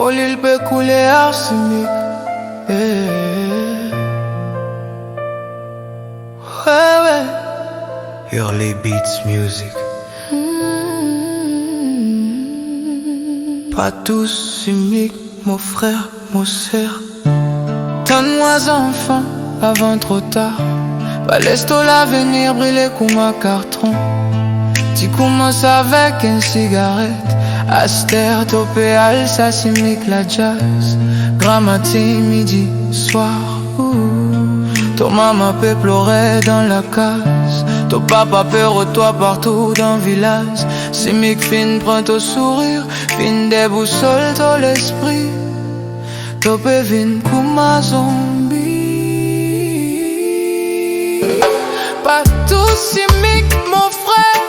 Pour l'île peut couler arsenic. Ouais, ouais. Hurley Beats Music. Pas tous chimiques, mon frère, mon sœur. Donne-moi enfant, avant trop tard. Pas laisse-toi l'avenir brûler comme un carton. Tu commences avec une cigarette. Aster, topé, alsa, chimique, la jazz. Grammatique, midi, soir. Ton maman peut pleurer dans la case. Ton papa peut toi partout dans le village. Chimique, fin, prends ton sourire. Fin, déboussole ton l'esprit. Topé, vin, comme un zombie. Pas tout chimique, mon frère.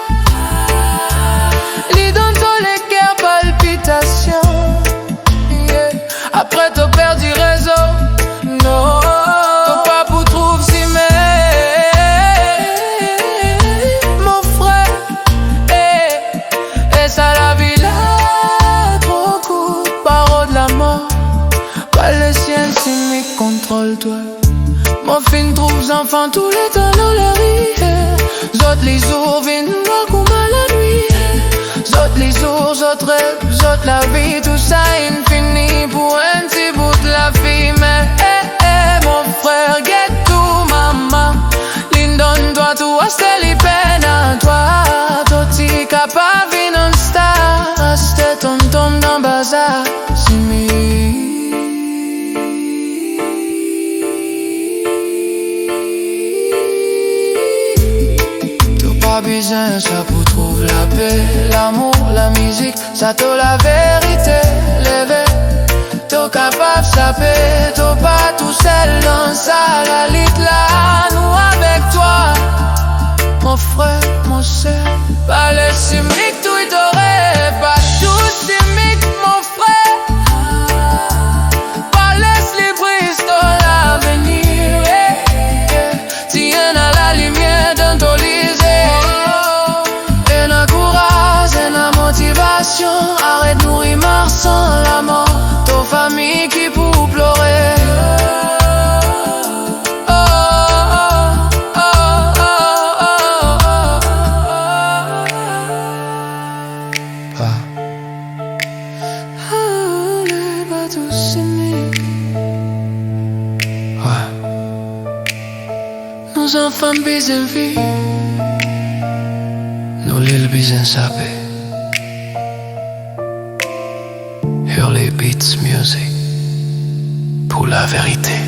Lis dans tous les cœurs, palpitations. Yeah. Après t'as perdu réseau. Non, ton papa trouve si mon frère. Et ça la vie là, trop court. Parole de la mort. Pas le sien, chimique, contrôle-toi. Mon fin trouve enfants tous les temps dans la rue. Zot les jours viennent voir comme à la nuit. Zot les jours, zot rêve, zot la vie. Tout ça infini pour un petit bout de la vie. Mais mon frère, get tout maman. Lindon doit tout acheter les peines à toi. Toti capable d'un star. Acheter ton tombe dans bazar. C'est pas besoin, ça pour trouver la paix, l'amour, la musique, ça te la vérité, levé. T'es capable de saper, t'es pas tout seul dans ça, la lit là, nous avec toi. Mon frère, mon sœur, pas les chimiques, tout est doré, pas tout chimique, mon frère. Pas laisse les brises dans l'avenir, tiens à la lumière dans ton lit. Arrête nourrir mort sans la mort. Ton famille qui pour pleurer. Pas tous chimiques. Ouais. Nos enfants bisent vie. Nos l'île bisent sapé. Hurley Beats Music. Pour la vérité.